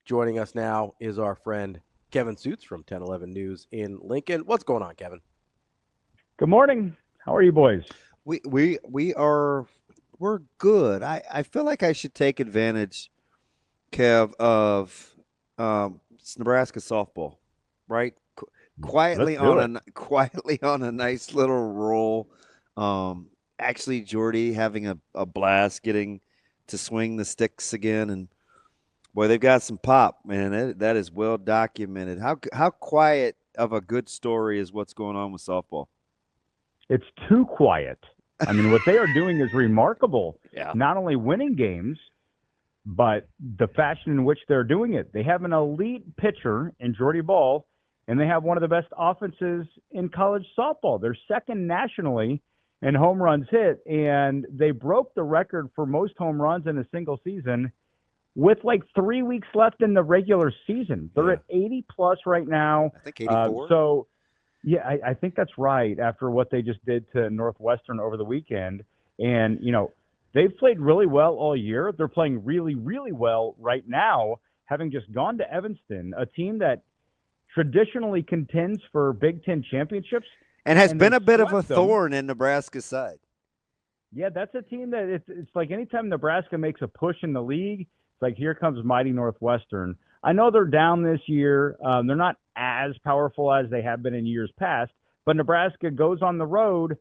Joining us now is our friend Kevin Sjuts from 1011 News in Lincoln. What's going on, Kevin? Good morning. How are you boys? We're good. I feel like I should take advantage, Kev, of it's Nebraska softball, right? Let's do it. Quietly on a nice little roll. Actually, Jordy having a blast getting to swing the sticks again, and boy, they've got some pop, man. That is well documented. How quiet of a good story is what's going on with softball? It's too quiet. I mean, what they are doing is remarkable. Yeah. Not only winning games, but the fashion in which they're doing it. They have an elite pitcher in Jordy Bahl, and they have one of the best offenses in college softball. They're second nationally in home runs hit, and they broke the record for most home runs in a single season with like 3 weeks left in the regular season. They're at 80 plus right now. I think 84. Yeah, I think that's right after what they just did to Northwestern over the weekend. And, they've played really well all year. They're playing really, really well right now, having just gone to Evanston, a team that traditionally contends for Big Ten championships. And has been a bit of a swept them. thorn in Nebraska's side. Yeah, that's a team that it's like anytime Nebraska makes a push in the league, it's like here comes mighty Northwestern. I know they're down this year. They're not as powerful as they have been in years past, but Nebraska goes on the road.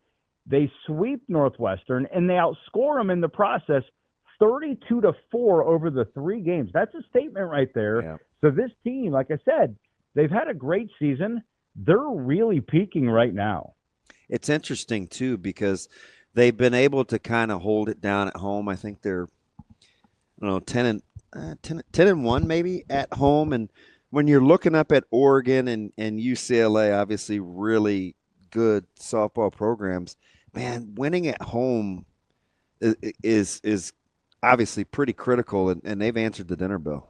They sweep Northwestern, and they outscore them in the process 32-4 over the 3 games. That's a statement right there. Yeah. So this team, like I said, they've had a great season. They're really peaking right now. It's interesting, too, because they've been able to kind of hold it down at home. I think they're, 10 and 1 maybe at home. And when you're looking up at Oregon and UCLA, obviously really good softball programs, man, winning at home is obviously pretty critical, and they've answered the dinner bell.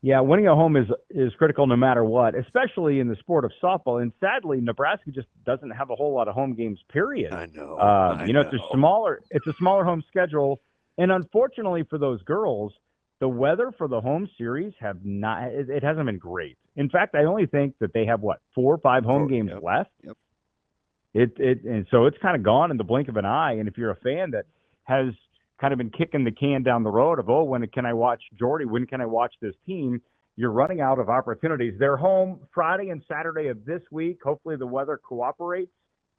Yeah, winning at home is critical no matter what, especially in the sport of softball. And sadly, Nebraska just doesn't have a whole lot of home games, period. I know. It's a smaller home schedule. And unfortunately for those girls, the weather for the home series it hasn't been great. In fact, I only think that they have 4 or 5 home games left. Yep. And so it's kind of gone in the blink of an eye. And if you're a fan that has kind of been kicking the can down the road of, when can I watch Jordy? When can I watch this team? You're running out of opportunities. They're home Friday and Saturday of this week. Hopefully the weather cooperates.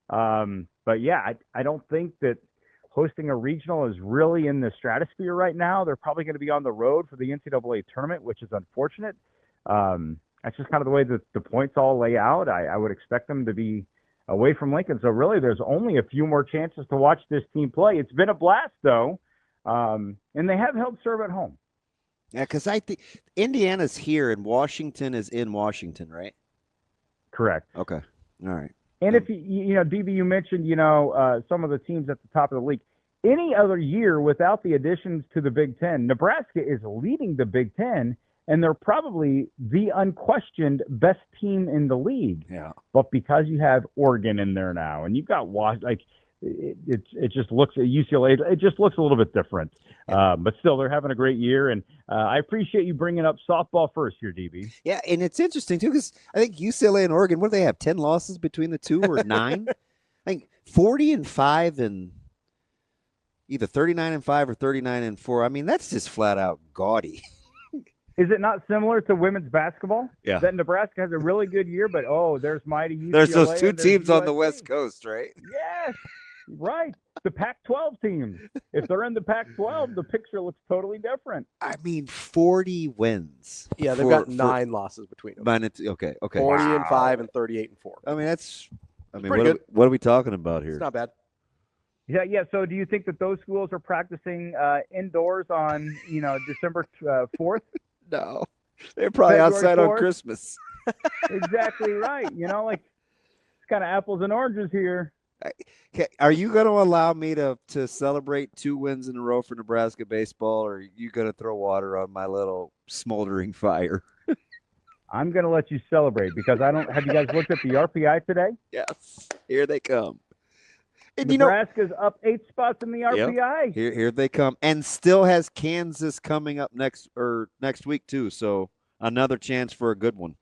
But yeah, I don't think that hosting a regional is really in the stratosphere right now. They're probably going to be on the road for the NCAA tournament, which is unfortunate. That's just kind of the way that the points all lay out. I would expect them to be away from Lincoln. So really there's only a few more chances to watch this team play. It's been a blast though. And they have held serve at home. Yeah, because I think Indiana's here and Washington is in Washington, right? Correct. Okay. All right. And if DB, you mentioned, some of the teams at the top of the league. Any other year without the additions to the Big Ten, Nebraska is leading the Big Ten, and they're probably the unquestioned best team in the league. Yeah. But because you have Oregon in there now, and you've got it just looks at UCLA. It just looks a little bit different. But still, they're having a great year, and I appreciate you bringing up softball first here, DB. Yeah, and it's interesting too because I think UCLA and Oregon, what do they have? 10 losses between the two or 9? I think 40-5 and either 39-5 or 39-4. I mean, that's just flat out gaudy. Is it not similar to women's basketball? Yeah. That Nebraska has a really good year, but there's mighty UCLA. There's those 2 and there's teams on the USC. West Coast, right? Yes, right. The Pac-12 teams. If they're in the Pac-12, the picture looks totally different. I mean, 40 wins. Yeah, they've got 9 losses between them. Okay. 40-5 and 38-4. I mean, pretty good. What are we talking about here? It's not bad. Yeah. So do you think that those schools are practicing indoors on, December 4th? No, they're probably February outside 4th? on Christmas. Exactly right. It's kind of apples and oranges here. Okay, are you going to allow me to celebrate 2 wins in a row for Nebraska baseball, or are you going to throw water on my little smoldering fire? I'm going to let you celebrate because have you guys looked at the RPI today? Yes, here they come. And Nebraska's up 8 spots in the RPI. Here they come, and still has Kansas coming up next week too. So another chance for a good one.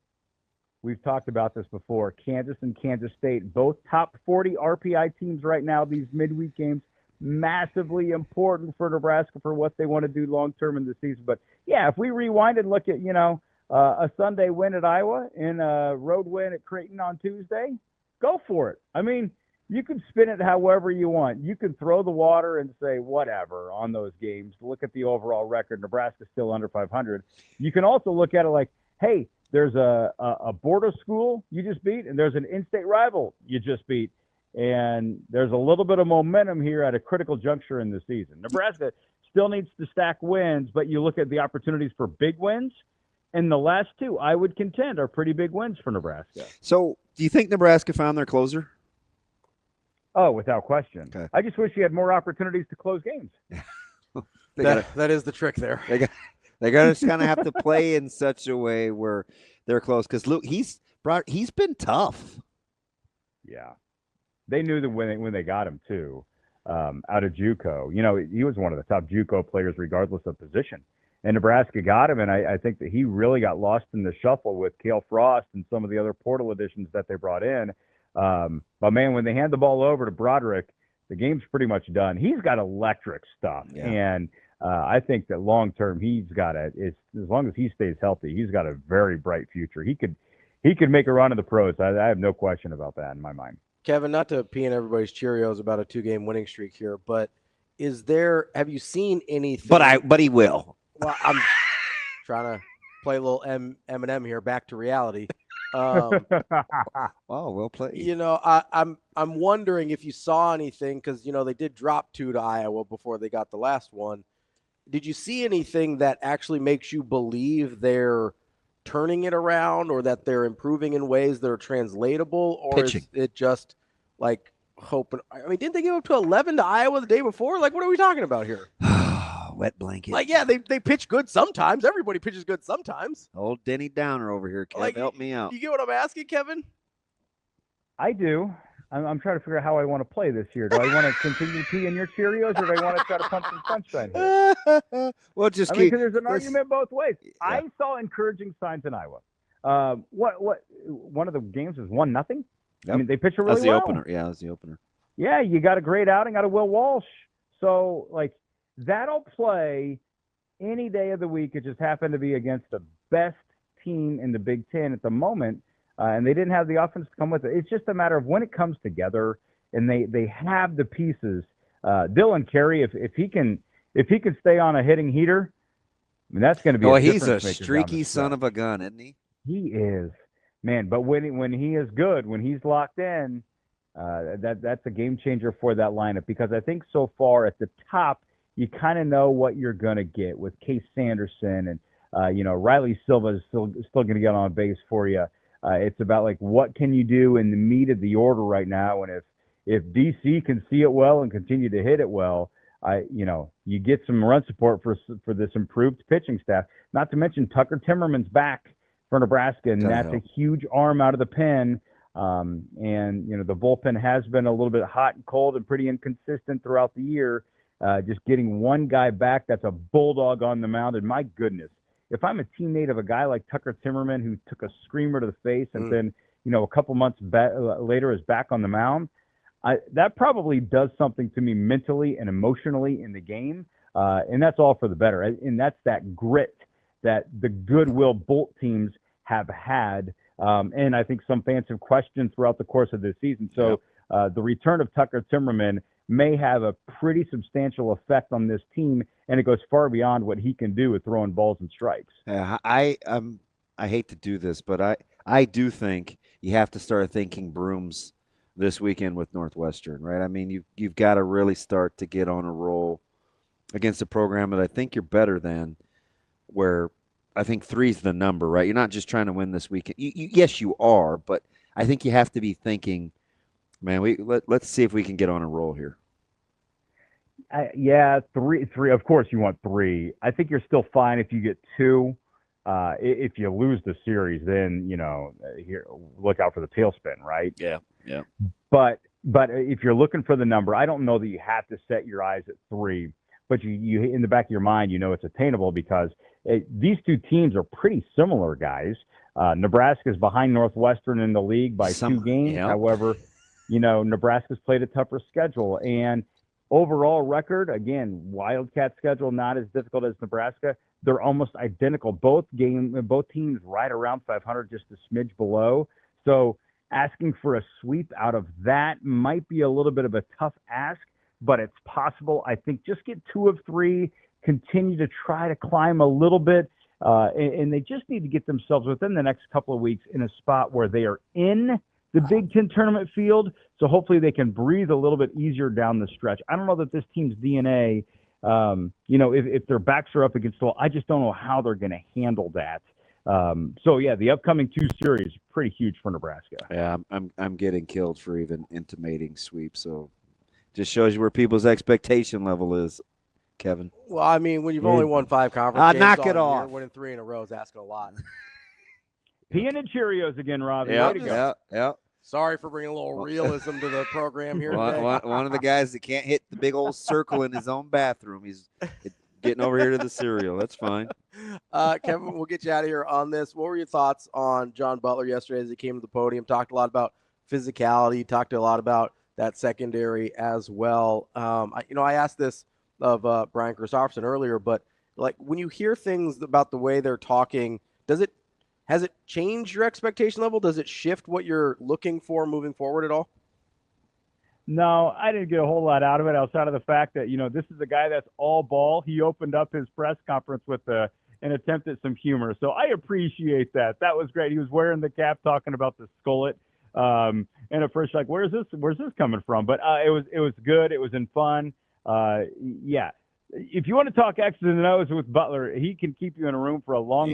We've talked about this before. Kansas and Kansas State, both top 40 RPI teams right now. These midweek games, massively important for Nebraska for what they want to do long term in the season. But yeah, if we rewind and look at a Sunday win at Iowa and a road win at Creighton on Tuesday, go for it. I mean, you can spin it however you want. You can throw the water and say whatever on those games. Look at the overall record. Nebraska's still under 500. You can also look at it like, hey, there's a border school you just beat, and there's an in-state rival you just beat. And there's a little bit of momentum here at a critical juncture in the season. Nebraska still needs to stack wins, but you look at the opportunities for big wins, and the last two, I would contend, are pretty big wins for Nebraska. So do you think Nebraska found their closer? Oh, without question. Okay. I just wish you had more opportunities to close games. That is the trick there. They're going to kind of have to play in such a way where they're close. Because Luke, he's been tough. Yeah, they knew that when they got him too, out of JUCO. He was one of the top JUCO players, regardless of position. And Nebraska got him, and I think that he really got lost in the shuffle with Cale Frost and some of the other portal additions that they brought in. But man, when they hand the ball over to Broderick, the game's pretty much done. He's got electric stuff, and I think that long term he's got as long as he stays healthy, he's got a very bright future. He could make a run in the pros. I have no question about that in my mind. Kevin, not to pee in everybody's Cheerios about a 2-game winning streak here, but have you seen anything? But he will. Well, I'm trying to play a little Eminem here, back to reality. Oh, well played. I'm wondering if you saw anything, because they did drop 2 to Iowa before they got the last one. Did you see anything that actually makes you believe they're turning it around, or that they're improving in ways that are translatable, or Pitching. Is it just like hoping? I mean, didn't they give up to 11 to Iowa the day before? Like, what are we talking about here? Wet blanket. Like, yeah, they pitch good sometimes. Everybody pitches good sometimes. Old Denny Downer over here. Kev, help me out. You get what I'm asking, Kevin? I do. I'm trying to figure out how I want to play this year. Do I want to continue to pee in your Cheerios, or do I want to try to punch some sunshine here? Well, just because there's an argument both ways. Yeah. I saw encouraging signs in Iowa. What one of the games was 1-0. Yep. I mean, they pitched really well. That was the opener. Yeah, that was the opener. Yeah, you got a great outing out of Will Walsh. So, that'll play any day of the week. It just happened to be against the best team in the Big Ten at the moment. And they didn't have the offense to come with it. It's just a matter of when it comes together, and they have the pieces. Dylan Carey, if he can stay on a hitting heater, I mean, that's going to be. Oh, he's a streaky son of a gun, isn't he? He is, man. But when he is good, when he's locked in, that's a game changer for that lineup, because I think so far at the top, you kind of know what you're going to get with Case Sanderson, and Riley Silva is still going to get on base for you. It's about what can you do in the meat of the order right now, and if DC can see it well and continue to hit it well, you get some run support for this improved pitching staff. Not to mention Tucker Timmerman's back for Nebraska, and that's a huge arm out of the pen. And the bullpen has been a little bit hot and cold and pretty inconsistent throughout the year. Just getting one guy back that's a bulldog on the mound, and my goodness. If I'm a teammate of a guy like Tucker Timmerman, who took a screamer to the face and then, a couple months later is back on the mound, that probably does something to me mentally and emotionally in the game. And that's all for the better. And that's that grit that the Goodwill Bolt teams have had. And I think some fans have questioned throughout the course of this season. So the return of Tucker Timmerman may have a pretty substantial effect on this team, and it goes far beyond what he can do with throwing balls and strikes. I hate to do this, but I do think you have to start thinking brooms this weekend with Northwestern, right? I mean, you've got to really start to get on a roll against a program that I think you're better than, where I think 3's the number, right? You're not just trying to win this weekend. Yes, you are, but I think you have to be thinking, man, let's see if we can get on a roll here. Three. Of course, you want 3. I think you're still fine if you get 2. If you lose the series, then here, look out for the tailspin, right? Yeah. But But if you're looking for the number, I don't know that you have to set your eyes at 3, but you in the back of your mind, it's attainable because these two teams are pretty similar, guys. Nebraska is behind Northwestern in the league by 2 games. Yep. However, Nebraska's played a tougher schedule, and overall record, again, Wildcat schedule not as difficult as Nebraska. They're almost identical. Both teams right around 500, just a smidge below. So asking for a sweep out of that might be a little bit of a tough ask, but it's possible. I think just get 2 of 3, continue to try to climb a little bit, and they just need to get themselves within the next couple of weeks in a spot where they are in the Big Ten tournament field, so hopefully they can breathe a little bit easier down the stretch. I don't know that this team's DNA, if their backs are up against the wall, I just don't know how they're going to handle that. The upcoming 2 series, pretty huge for Nebraska. Yeah, I'm getting killed for even intimating sweep, so just shows you where people's expectation level is, Kevin. Well, I mean, when you've only won 5 conference games knock it all off. year, winning 3 in a row is asking a lot. Peanut and Cheerios again, Robbie. Yeah. Sorry for bringing a little realism to the program here today. One of the guys that can't hit the big old circle in his own bathroom. He's getting over here to the cereal. That's fine. Kevin, we'll get you out of here on this. What were your thoughts on John Butler yesterday as he came to the podium? Talked a lot about physicality. Talked a lot about that secondary as well. I asked this of Brian Christopherson earlier, but like when you hear things about the way they're talking, has it changed your expectation level? Does it shift what you're looking for moving forward at all? No, I didn't get a whole lot out of it outside of the fact that, this is a guy that's all ball. He opened up his press conference with an attempt at some humor. So I appreciate that. That was great. He was wearing the cap talking about the skullet. And at first, like, where's this coming from? But it was good. It was in fun. Yeah. If you want to talk X's and O's with Butler, he can keep you in a room for a long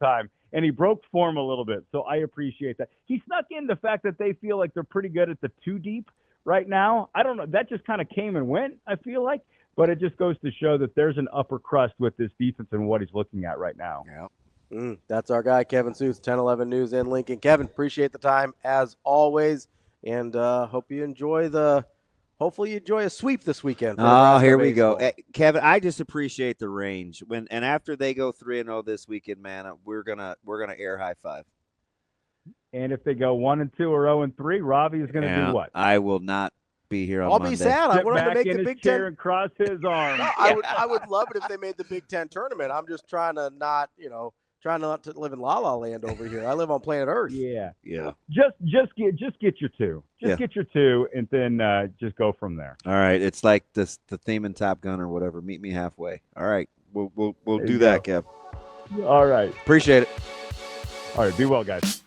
time. And he broke form a little bit, so I appreciate that. He snuck in the fact that they feel like they're pretty good at the 2 deep right now. I don't know. That just kind of came and went, I feel like. But it just goes to show that there's an upper crust with this defense and what he's looking at right now. Yeah. That's our guy, Kevin Sjuts, 1011 News in Lincoln. Kevin, appreciate the time as always, and hopefully you enjoy a sweep this weekend. Oh, here we go. Kevin, I just appreciate the range. And after they go 3-0 this weekend, man, we're gonna air high five. And if they go 1-2 or 0-3, Robbie is going to do what? I will not be here on I'll Monday. be sad. I want them to make the Big Ten and cross his arms. No, I would love it if they made the Big Ten tournament. I'm just trying not to live in La La Land over here. I live on planet Earth. Yeah. Just get your 2. Get your 2, and then just go from there. All right. It's like the theme in Top Gun or whatever. Meet me halfway. All right. We'll do that, Kev. All right. Appreciate it. All right. Be well, guys.